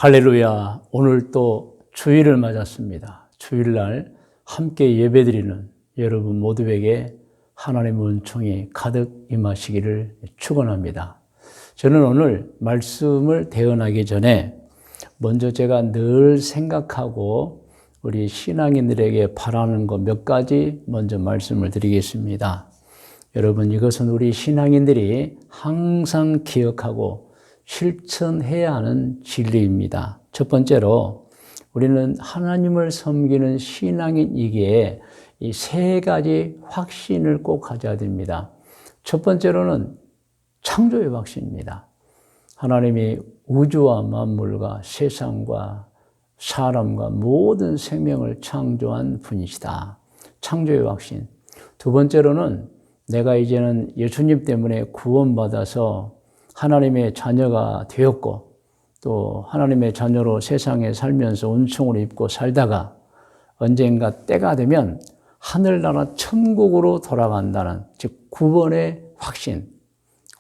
할렐루야. 오늘 또 주일을 맞았습니다. 주일날 함께 예배드리는 여러분 모두에게 하나님의 은총이 가득 임하시기를 축원합니다. 저는 오늘 말씀을 대언하기 전에 먼저 제가 늘 생각하고 우리 신앙인들에게 바라는 것 몇 가지 먼저 말씀을 드리겠습니다. 여러분, 이것은 우리 신앙인들이 항상 기억하고 실천해야 하는 진리입니다. 첫 번째로 우리는 하나님을 섬기는 신앙인이기에 이 세 가지 확신을 꼭 가져야 됩니다. 첫 번째로는 창조의 확신입니다. 하나님이 우주와 만물과 세상과 사람과 모든 생명을 창조한 분이시다. 창조의 확신. 두 번째로는 내가 이제는 예수님 때문에 구원받아서 하나님의 자녀가 되었고 또 하나님의 자녀로 세상에 살면서 은총을 입고 살다가 언젠가 때가 되면 하늘나라 천국으로 돌아간다는, 즉 구원의 확신.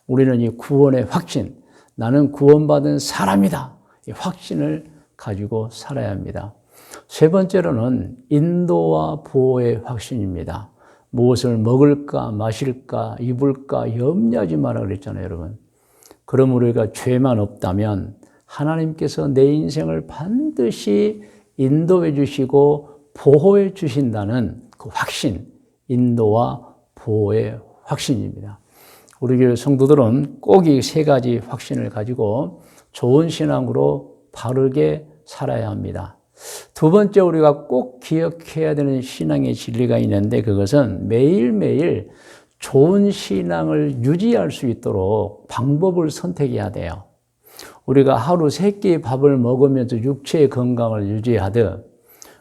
우리는 이 구원의 확신, 나는 구원받은 사람이다, 이 확신을 가지고 살아야 합니다. 세 번째로는 인도와 보호의 확신입니다. 무엇을 먹을까 마실까 입을까 염려하지 마라 그랬잖아요, 여러분. 그럼 우리가 죄만 없다면 하나님께서 내 인생을 반드시 인도해 주시고 보호해 주신다는 그 확신, 인도와 보호의 확신입니다. 우리 교회 성도들은 꼭 이 세 가지 확신을 가지고 좋은 신앙으로 바르게 살아야 합니다. 두 번째, 우리가 꼭 기억해야 되는 신앙의 진리가 있는데 그것은 매일매일 좋은 신앙을 유지할 수 있도록 방법을 선택해야 돼요. 우리가 하루 3끼 밥을 먹으면서 육체의 건강을 유지하듯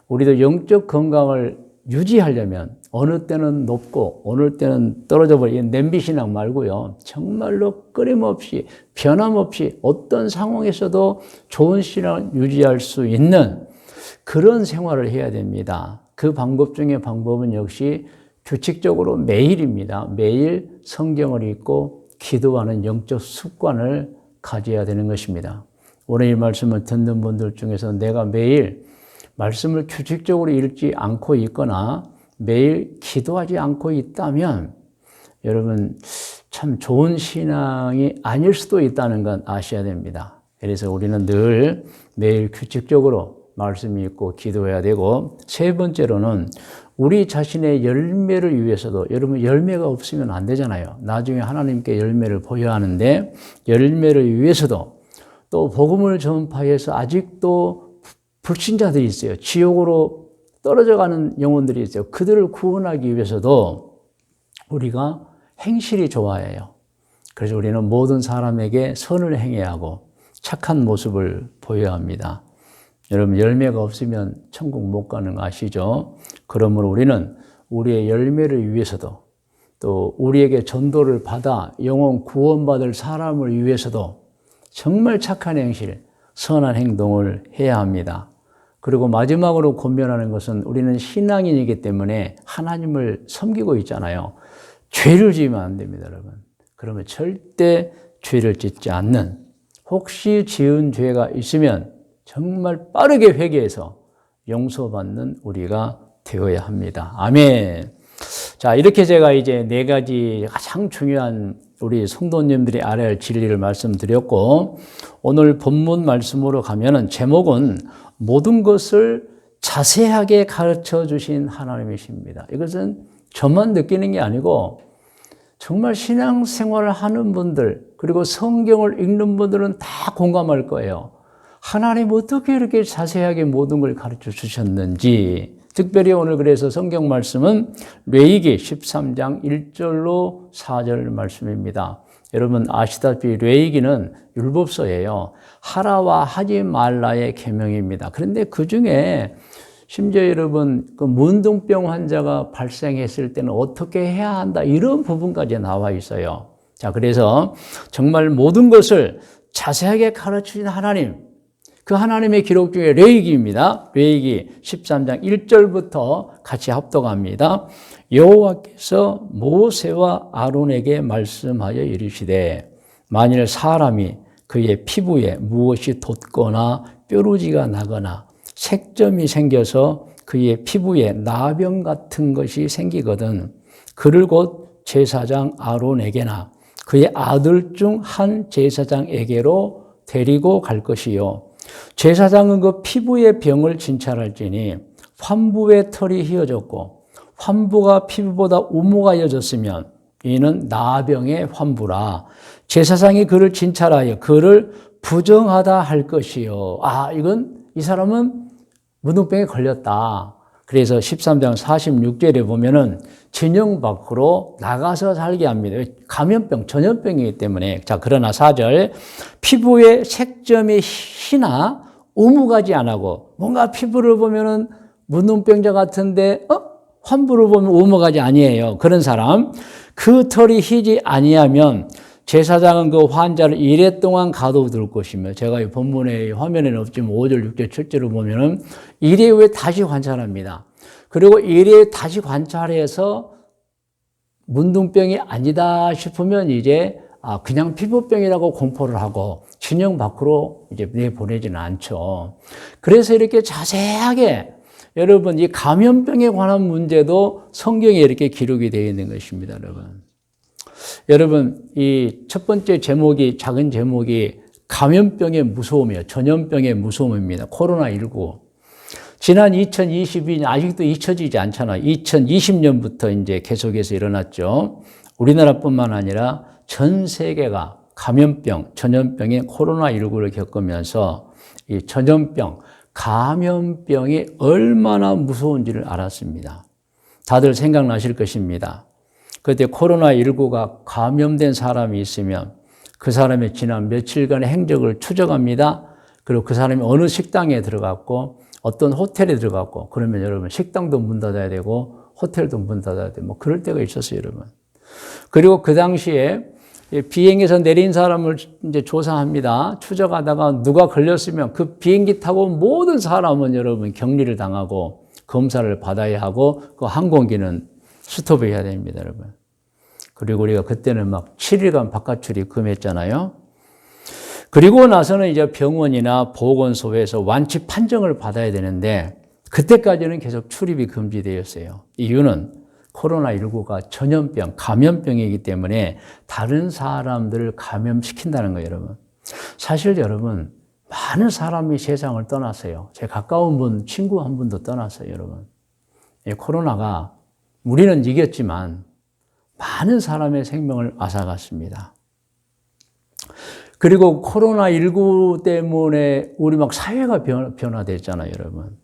우리도 영적 건강을 유지하려면 어느 때는 높고 어느 때는 떨어져 버리는 냄비 신앙 말고요. 정말로 끊임없이 변함없이 어떤 상황에서도 좋은 신앙을 유지할 수 있는 그런 생활을 해야 됩니다. 그 방법 중에 방법은 역시 규칙적으로 매일입니다. 매일 성경을 읽고 기도하는 영적 습관을 가져야 되는 것입니다. 오늘 이 말씀을 듣는 분들 중에서 내가 매일 말씀을 규칙적으로 읽지 않고 있거나 매일 기도하지 않고 있다면 여러분 참 좋은 신앙이 아닐 수도 있다는 건 아셔야 됩니다. 그래서 우리는 늘 매일 규칙적으로 말씀 읽고 기도해야 되고, 세 번째로는 우리 자신의 열매를 위해서도, 여러분 열매가 없으면 안 되잖아요. 나중에 하나님께 열매를 보여야 하는데 열매를 위해서도 또 복음을 전파해서 아직도 불신자들이 있어요. 지옥으로 떨어져가는 영혼들이 있어요. 그들을 구원하기 위해서도 우리가 행실이 좋아야 해요. 그래서 우리는 모든 사람에게 선을 행해야 하고 착한 모습을 보여야 합니다. 여러분 열매가 없으면 천국 못 가는 거 아시죠? 그러므로 우리는 우리의 열매를 위해서도 또 우리에게 전도를 받아 영혼 구원받을 사람을 위해서도 정말 착한 행실, 선한 행동을 해야 합니다. 그리고 마지막으로 권면하는 것은 우리는 신앙인이기 때문에 하나님을 섬기고 있잖아요. 죄를 지으면 안 됩니다, 여러분. 그러면 절대 죄를 짓지 않는, 혹시 지은 죄가 있으면 정말 빠르게 회개해서 용서받는 우리가 되어야 합니다. 아멘. 자, 이렇게 제가 이제 4가지 가장 중요한 우리 성도님들이 알아야 할 진리를 말씀드렸고, 오늘 본문 말씀으로 가면은 제목은 모든 것을 자세하게 가르쳐 주신 하나님이십니다. 이것은 저만 느끼는 게 아니고 정말 신앙생활을 하는 분들 그리고 성경을 읽는 분들은 다 공감할 거예요. 하나님 어떻게 이렇게 자세하게 모든 걸 가르쳐 주셨는지. 특별히 오늘 그래서 성경 말씀은 레위기 13장 1절로 4절 말씀입니다. 여러분 아시다시피 레위기는 율법서예요. 하라와 하지 말라의 계명입니다. 그런데 그중에 심지어 여러분 그 문둥병 환자가 발생했을 때는 어떻게 해야 한다 이런 부분까지 나와 있어요. 자, 그래서 정말 모든 것을 자세하게 가르치신 하나님, 그 하나님의 기록 중에 레위기입니다. 레위기 13장 1절부터 같이 합독합니다. 여호와께서 모세와 아론에게 말씀하여 이르시되 만일 사람이 그의 피부에 무엇이 돋거나 뾰루지가 나거나 색점이 생겨서 그의 피부에 나병 같은 것이 생기거든 그를 곧 제사장 아론에게나 그의 아들 중 한 제사장에게로 데리고 갈 것이요 제사장은 그 피부의 병을 진찰할지니 환부의 털이 휘어졌고 환부가 피부보다 우무가여졌으면 이는 나병의 환부라 제사장이 그를 진찰하여 그를 부정하다 할 것이요. 이건 이 사람은 문둥병에 걸렸다. 그래서 13장 46절에 보면은 진영 밖으로 나가서 살게 합니다. 감염병, 전염병이기 때문에. 자, 그러나 4절 피부에 색점이 희나 우무가지 안 하고 뭔가 피부를 보면은 문둥병자 같은데 환부를 보면 우무가지 아니에요. 그런 사람 그 털이 희지 아니하면 제사장은 그 환자를 이래 동안 가둬둘 것이며 제가 이 본문의 화면에는 없지만 5절, 6절, 7절을 보면은 이래 후에 다시 관찰합니다. 그리고 이래 다시 관찰해서 문둥병이 아니다 싶으면 이제 그냥 피부병이라고 공포를 하고 진영 밖으로 이제 내보내지는 않죠. 그래서 이렇게 자세하게 여러분 이 감염병에 관한 문제도 성경에 이렇게 기록이 되어 있는 것입니다, 여러분. 여러분, 이 첫 번째 제목이, 작은 제목이 감염병의 무서움이에요. 전염병의 무서움입니다. 코로나19. 지난 2022년, 아직도 잊혀지지 않잖아요. 2020년부터 이제 계속해서 일어났죠. 우리나라뿐만 아니라 전 세계가 감염병, 전염병의 코로나19를 겪으면서 이 전염병, 감염병이 얼마나 무서운지를 알았습니다. 다들 생각나실 것입니다. 그때 코로나19가 감염된 사람이 있으면 그 사람의 지난 며칠간의 행적을 추적합니다. 그리고 그 사람이 어느 식당에 들어갔고 어떤 호텔에 들어갔고 그러면 여러분 식당도 문 닫아야 되고 호텔도 문 닫아야 되고 뭐 그럴 때가 있었어요, 여러분. 그리고 그 당시에 비행기에서 내린 사람을 이제 조사합니다. 추적하다가 누가 걸렸으면 그 비행기 타고 모든 사람은 여러분 격리를 당하고 검사를 받아야 하고 그 항공기는 스톱해야 됩니다, 여러분. 그리고 우리가 그때는 막 7일간 바깥 출입 금했잖아요. 그리고 나서는 이제 병원이나 보건소에서 완치 판정을 받아야 되는데 그때까지는 계속 출입이 금지되었어요. 이유는 코로나19가 전염병, 감염병이기 때문에 다른 사람들을 감염시킨다는 거예요, 여러분. 사실 여러분, 많은 사람이 세상을 떠났어요. 제 가까운 분, 친구 한 분도 떠났어요, 여러분. 이 코로나가 우리는 이겼지만 많은 사람의 생명을 앗아갔습니다. 그리고 코로나19 때문에 우리 막 사회가 변화됐잖아요, 여러분.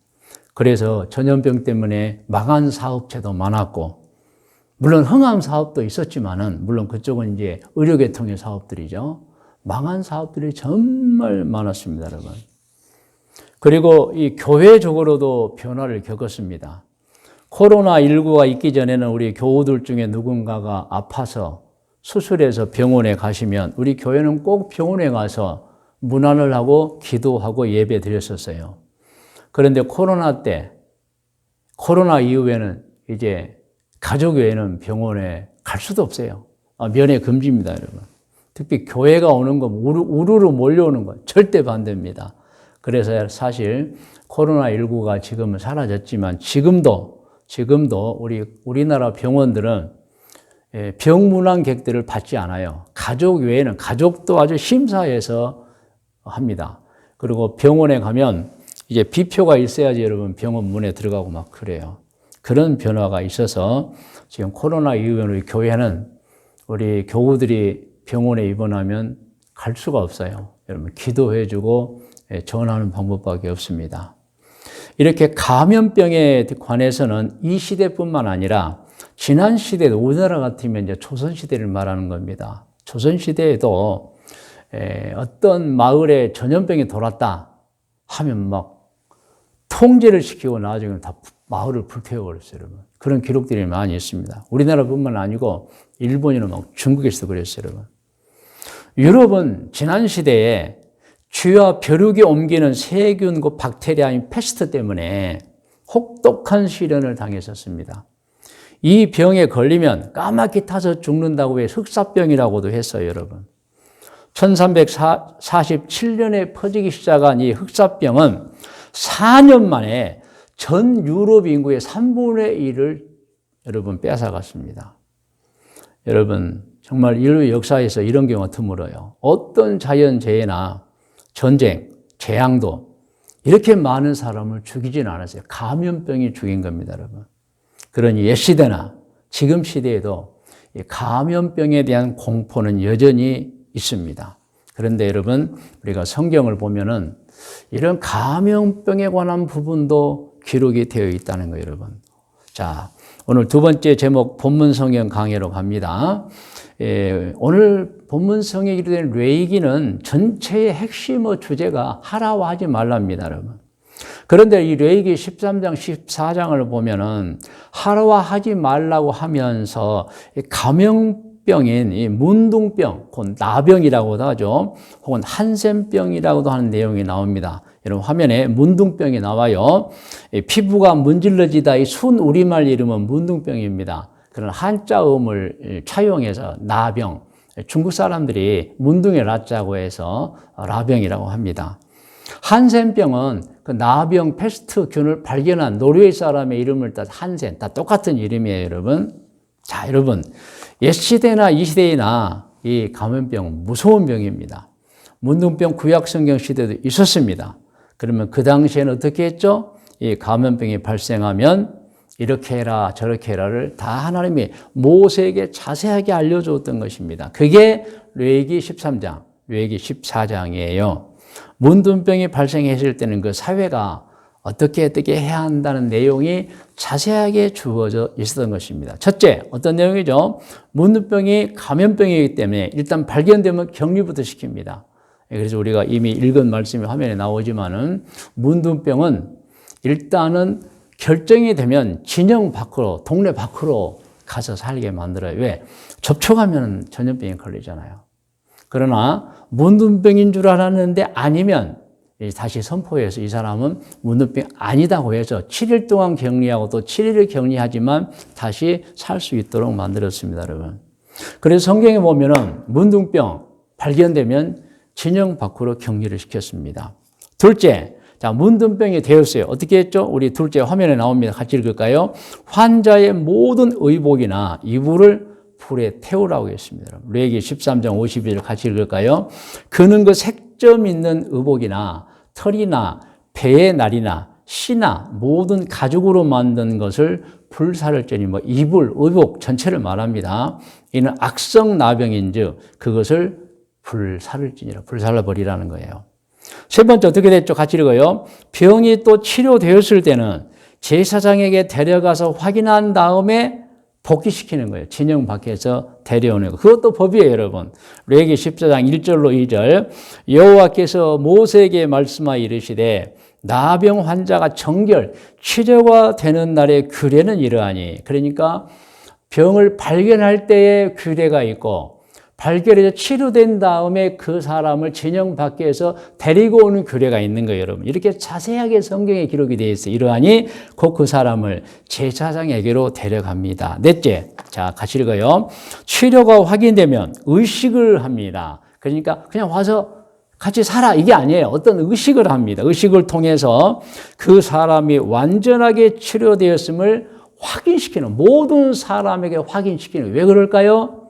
그래서 전염병 때문에 망한 사업체도 많았고, 물론 흥한 사업도 있었지만은, 물론 그쪽은 이제 의료계통의 사업들이죠. 망한 사업들이 정말 많았습니다, 여러분. 그리고 이 교회적으로도 변화를 겪었습니다. 코로나19가 있기 전에는 우리 교우들 중에 누군가가 아파서 수술해서 병원에 가시면 우리 교회는 꼭 병원에 가서 문안을 하고 기도하고 예배 드렸었어요. 그런데 코로나 이후에는 이제 가족 외에는 병원에 갈 수도 없어요. 면회 금지입니다, 여러분. 특히 교회가 오는 거, 우르르 몰려오는 건 절대 반대입니다. 그래서 사실 코로나19가 지금은 사라졌지만 지금도 우리나라 병원들은 병문안객들을 받지 않아요. 가족 외에는 가족도 아주 심사해서 합니다. 그리고 병원에 가면 이제 비표가 있어야지 여러분 병원 문에 들어가고 막 그래요. 그런 변화가 있어서 지금 코로나 이후에 우리 교회는 우리 교우들이 병원에 입원하면 갈 수가 없어요. 여러분 기도해주고 전하는 방법밖에 없습니다. 이렇게 감염병에 관해서는 이 시대뿐만 아니라 지난 시대도 우리나라 같으면 이제 조선시대를 말하는 겁니다. 조선시대에도 어떤 마을에 전염병이 돌았다 하면 막 통제를 시키고 나중에 다 마을을 불태워버렸어요, 여러분. 그런 기록들이 많이 있습니다. 우리나라뿐만 아니고 일본이나 막 중국에서도 그랬어요, 여러분. 유럽은 지난 시대에 쥐와 벼룩이 옮기는 세균, 박테리아인 패스트 때문에 혹독한 시련을 당했었습니다. 이 병에 걸리면 까맣게 타서 죽는다고 해 흑사병이라고도 했어요, 여러분. 1347년에 퍼지기 시작한 이 흑사병은 4년 만에 전 유럽 인구의 3분의 1을 여러분 뺏어갔습니다. 여러분 정말 인류 역사에서 이런 경우가 드물어요. 어떤 자연재해나 전쟁, 재앙도 이렇게 많은 사람을 죽이진 않았어요. 감염병이 죽인 겁니다, 여러분. 그러니 옛 시대나 지금 시대에도 감염병에 대한 공포는 여전히 있습니다. 그런데 여러분, 우리가 성경을 보면은 이런 감염병에 관한 부분도 기록이 되어 있다는 거예요, 여러분. 자, 오늘 두 번째 제목 본문 성경 강해로 갑니다. 오늘 본문 성경에 기록된 레위기는 전체의 핵심 주제가 하라고 하지 말랍니다, 여러분. 그런데 이 레위기 13장, 14장을 보면은 하라고 하지 말라고 하면서 감염병인 이 문둥병, 곧 나병이라고도 하죠. 혹은 한센병이라고도 하는 내용이 나옵니다. 여러분 화면에 문둥병이 나와요. 피부가 문질러지다 이 순 우리말 이름은 문둥병입니다. 그런 한자음을 차용해서 나병, 중국 사람들이 문둥의 라자고 해서 라병이라고 합니다. 한센병은 그 나병 패스트균을 발견한 노르웨이 사람의 이름을 따서 한센, 다 똑같은 이름이에요, 여러분. 자, 여러분, 옛 시대나 이 시대나 이 감염병은 무서운 병입니다. 문둥병 구약 성경 시대도 있었습니다. 그러면 그 당시에는 어떻게 했죠? 이 감염병이 발생하면 이렇게 해라 저렇게 해라를 다 하나님이 모세에게 자세하게 알려줬던 것입니다. 그게 레위기 13장, 레위기 14장이에요. 문둥병이 발생했을 때는 그 사회가 어떻게 해야 한다는 내용이 자세하게 주어져 있었던 것입니다. 첫째, 어떤 내용이죠? 문둥병이 감염병이기 때문에 일단 발견되면 격리부터 시킵니다. 그래서 우리가 이미 읽은 말씀이 화면에 나오지만은 문둥병은 일단은 결정이 되면 진영 밖으로, 동네 밖으로 가서 살게 만들어요. 왜? 접촉하면 전염병이 걸리잖아요. 그러나 문둥병인 줄 알았는데 아니면 다시 선포해서 이 사람은 문둥병 아니다고 해서 7일 동안 격리하고 또 7일을 격리하지만 다시 살 수 있도록 만들었습니다, 여러분. 그래서 성경에 보면은 문둥병 발견되면 진영 밖으로 격리를 시켰습니다. 둘째, 자, 문둥병이 되었어요. 어떻게 했죠? 우리 둘째 화면에 나옵니다. 같이 읽을까요? 환자의 모든 의복이나 이불을 불에 태우라고 했습니다. 레위기 13장 52절 같이 읽을까요? 그는 그 색점 있는 의복이나 털이나 배의 날이나 씨나 모든 가죽으로 만든 것을 불사를 찌니 이불, 의복 전체를 말합니다. 이는 악성 나병인즉 그것을 불사를 찌니라, 불살라 버리라는 거예요. 세 번째 어떻게 됐죠? 같이 읽어요. 병이 또 치료되었을 때는 제사장에게 데려가서 확인한 다음에 복귀시키는 거예요. 진영 밖에서 데려오는 거. 그것도 법이에요, 여러분. 레위기 14장 1절로 2절. 여호와께서 모세에게 말씀하여 이르시되 나병 환자가 정결 치료가 되는 날의 규례는 이러하니. 그러니까 병을 발견할 때의 규례가 있고 발견해서 치료된 다음에 그 사람을 진영 밖에서 데리고 오는 규례가 있는 거예요, 여러분. 이렇게 자세하게 성경에 기록이 되어 있어요. 이러하니 곧 그 사람을 제사장에게로 데려갑니다. 넷째, 자, 같이 읽어요. 치료가 확인되면 의식을 합니다. 그러니까 그냥 와서 같이 살아 이게 아니에요. 어떤 의식을 합니다. 의식을 통해서 그 사람이 완전하게 치료되었음을 확인시키는, 모든 사람에게 확인시키는. 왜 그럴까요?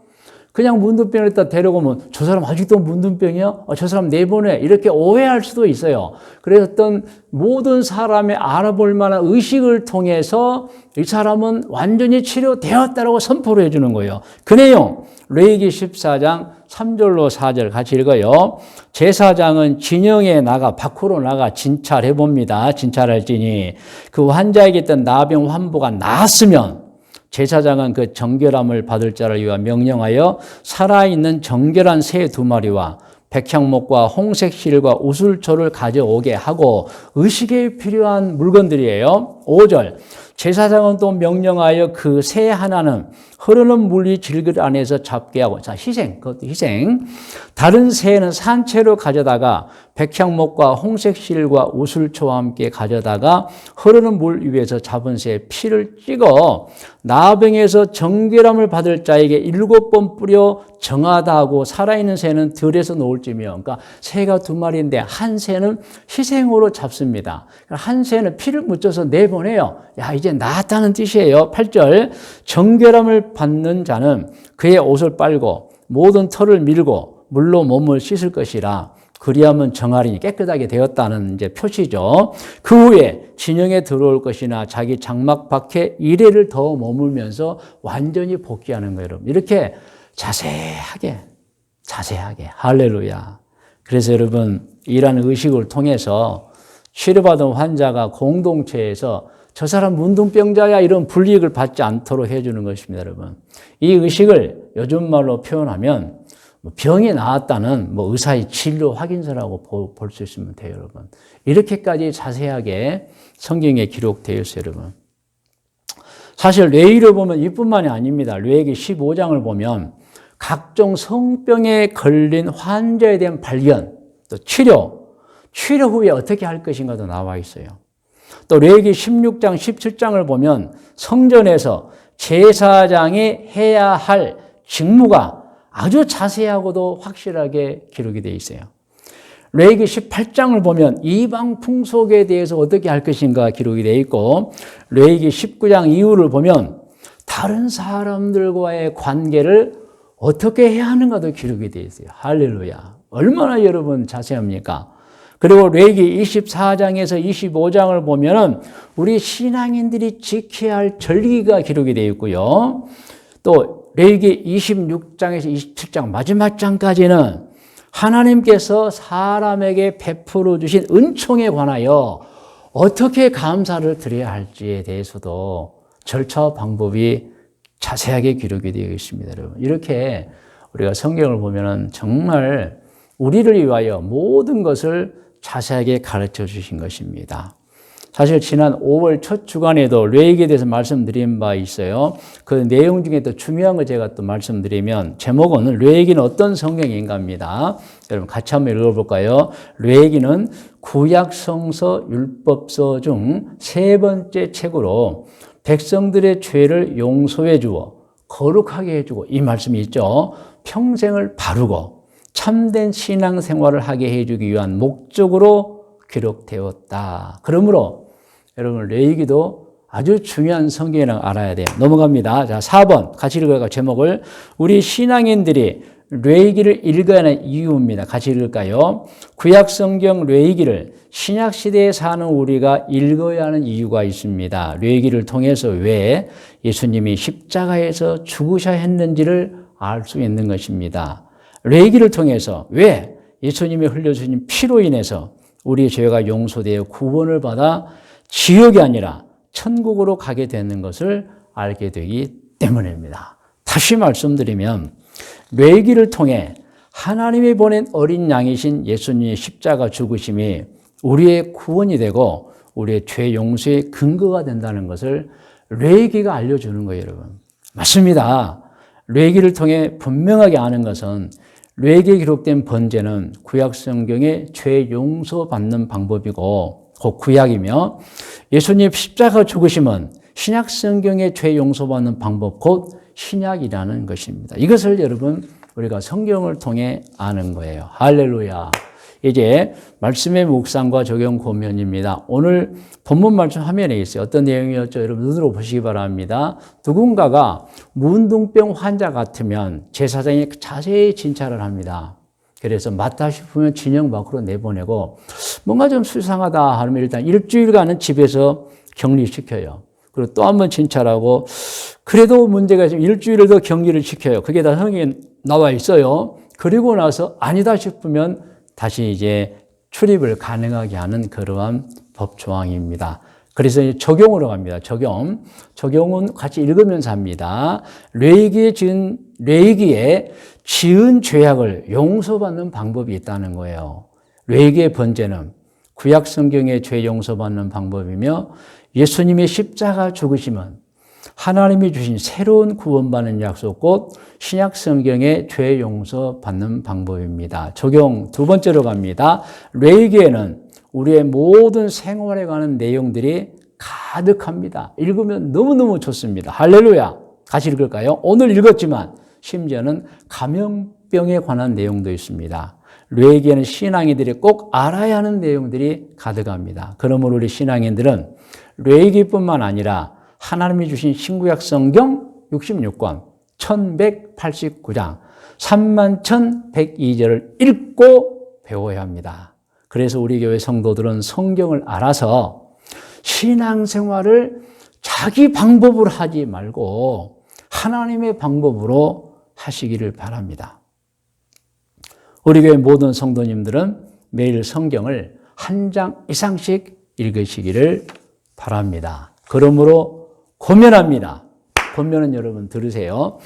그냥 문둥병을 딱 데려오면 저 사람 아직도 문둥병이야? 저 사람 내보내. 이렇게 오해할 수도 있어요. 그래서 어떤 모든 사람의 알아볼 만한 의식을 통해서 이 사람은 완전히 치료되었다라고 선포를 해주는 거예요. 그 내용 레위기 14장 3절로 4절 같이 읽어요. 제사장은 진영에 나가 밖으로 나가 진찰해 봅니다. 진찰할지니 그 환자에게 있던 나병 환부가 나았으면 제사장은 그 정결함을 받을 자를 위하여 명령하여 살아있는 정결한 새 2마리와 백향목과 홍색 실과 우슬초를 가져오게 하고 의식에 필요한 물건들이에요. 5절 제사장은 또 명령하여 그 새 하나는 흐르는 물이 질그릇 안에서 잡게 하고, 자, 희생, 그것도 희생. 다른 새는 산채로 가져다가 백향목과 홍색 실과 우슬초와 함께 가져다가 흐르는 물 위에서 잡은 새의 피를 찍어 나병에서 정결함을 받을 자에게 7번 뿌려 정하다 하고, 살아있는 새는 들에서 놓을지며. 그러니까 새가 2마리인데 한 새는 희생으로 잡습니다. 한 새는 피를 묻혀서 내보내요. 야, 이제 나았다는 뜻이에요. 8절, 정결함을 받는 자는 그의 옷을 빨고 모든 털을 밀고 물로 몸을 씻을 것이라. 그리하면 정하리니, 깨끗하게 되었다는 이제 표시죠. 그 후에 진영에 들어올 것이나 자기 장막 밖에 이래를 더 머물면서 완전히 복귀하는 거예요, 여러분. 이렇게 자세하게 할렐루야. 그래서 여러분, 이러한 의식을 통해서 치료받은 환자가 공동체에서 저 사람 문둥병자야 이런 불이익을 받지 않도록 해주는 것입니다, 여러분. 이 의식을 요즘 말로 표현하면 병이 나았다는 의사의 진료 확인서라고 볼 수 있으면 돼요, 여러분. 이렇게까지 자세하게 성경에 기록되어 있어요, 여러분. 사실 뇌의를 보면 이뿐만이 아닙니다. 뇌기 15장을 보면 각종 성병에 걸린 환자에 대한 발견, 또 치료 후에 어떻게 할 것인가도 나와 있어요. 또 뇌기 16장, 17장을 보면 성전에서 제사장이 해야 할 직무가 아주 자세하고도 확실하게 기록이 되어 있어요. 뇌기 18장을 보면 이방 풍속에 대해서 어떻게 할 것인가 기록이 되어 있고, 뇌기 19장 이후를 보면 다른 사람들과의 관계를 어떻게 해야 하는가도 기록이 되어 있어요. 할렐루야. 얼마나 여러분 자세합니까? 그리고 뇌기 24장에서 25장을 보면은 우리 신앙인들이 지켜야 할 절기가 기록이 되어 있고요. 또 뇌기 26장에서 27장 마지막 장까지는 하나님께서 사람에게 베풀어 주신 은총에 관하여 어떻게 감사를 드려야 할지에 대해서도 절차와 방법이 자세하게 기록이 되어 있습니다, 여러분. 이렇게 우리가 성경을 보면은 정말 우리를 위하여 모든 것을 자세하게 가르쳐 주신 것입니다. 사실 지난 5월 첫 주간에도 뇌기에 대해서 말씀드린 바 있어요. 그 내용 중에 또 중요한 거 제가 또 말씀드리면, 제목은 뇌기는 어떤 성경인가입니다. 여러분 같이 한번 읽어볼까요? 뇌기는 구약성서 율법서 중 3번째 책으로 백성들의 죄를 용서해 주어 거룩하게 해주고, 이 말씀이 있죠. 평생을 바르고 참된 신앙생활을 하게 해주기 위한 목적으로 기록되었다. 그러므로 여러분 뇌기도 아주 중요한 성경이라는 걸 알아야 돼요. 넘어갑니다. 자, 4번 같이 읽어요. 제목을 우리 신앙인들이 뇌기를 읽어야 하는 이유입니다. 같이 읽을까요? 구약성경 뇌기를 신약시대에 사는 우리가 읽어야 하는 이유가 있습니다. 뇌기를 통해서 왜 예수님이 십자가에서 죽으셔야 했는지를 알 수 있는 것입니다. 뇌기를 통해서 왜 예수님이 흘려주신 피로 인해서 우리의 죄가 용서되어 구원을 받아 지옥이 아니라 천국으로 가게 되는 것을 알게 되기 때문입니다. 다시 말씀드리면 뇌기를 통해 하나님이 보낸 어린 양이신 예수님의 십자가 죽으심이 우리의 구원이 되고 우리의 죄 용서의 근거가 된다는 것을 뇌기가 알려주는 거예요, 여러분. 맞습니다. 뇌기를 통해 분명하게 아는 것은 뇌기에 기록된 번제는 구약 성경의 죄 용서받는 방법이고 곧 구약이며, 예수님 십자가 죽으심은 신약 성경의 죄 용서받는 방법 곧 신약이라는 것입니다. 이것을 여러분 우리가 성경을 통해 아는 거예요. 할렐루야. 이제 말씀의 묵상과 적용 고면입니다. 오늘 본문 말씀 화면에 있어요. 어떤 내용이었죠? 여러분 눈으로 보시기 바랍니다. 누군가가 문둥병 환자 같으면 제사장이 자세히 진찰을 합니다. 그래서 맞다 싶으면 진영 밖으로 내보내고, 뭔가 좀 수상하다 하면 일단 일주일간은 집에서 격리시켜요. 그리고 또 한 번 진찰하고, 그래도 문제가 있으면 일주일을 더 격리를 시켜요. 그게 다 성경에 나와 있어요. 그리고 나서 아니다 싶으면 다시 이제 출입을 가능하게 하는 그러한 법 조항입니다. 그래서 이제 적용으로 갑니다. 적용은 같이 읽으면서 합니다. 뇌기에 지은 죄악을 용서받는 방법이 있다는 거예요. 뇌기의 번제는 구약 성경의 죄 용서받는 방법이며 예수님의 십자가 죽으심은 하나님이 주신 새로운 구원받는 약속 곧 신약 성경의 죄 용서받는 방법입니다. 적용 두 번째로 갑니다. 레위기에는 우리의 모든 생활에 관한 내용들이 가득합니다. 읽으면 너무너무 좋습니다. 할렐루야. 같이 읽을까요? 오늘 읽었지만 심지어는 감염병에 관한 내용도 있습니다. 레위기에는 신앙인들이 꼭 알아야 하는 내용들이 가득합니다. 그러므로 우리 신앙인들은 레위기뿐만 아니라 하나님이 주신 신구약 성경 66권 1189장 31,102절을 읽고 배워야 합니다. 그래서 우리 교회 성도들은 성경을 알아서 신앙생활을 자기 방법으로 하지 말고 하나님의 방법으로 하시기를 바랍니다. 우리 교회 모든 성도님들은 매일 성경을 한 장 이상씩 읽으시기를 바랍니다. 그러므로 권면합니다. 권면은 여러분 들으세요.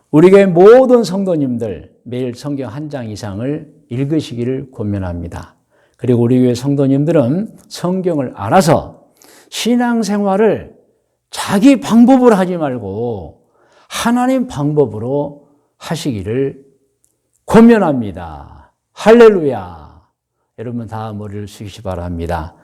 우리 교회 모든 성도님들 매일 성경 한 장 이상을 읽으시기를 권면합니다. 그리고 우리 교회 성도님들은 성경을 알아서 신앙생활을 자기 방법으로 하지 말고 하나님 방법으로 하시기를 권면합니다. 할렐루야. 여러분 다 머리를 숙이시 바랍니다.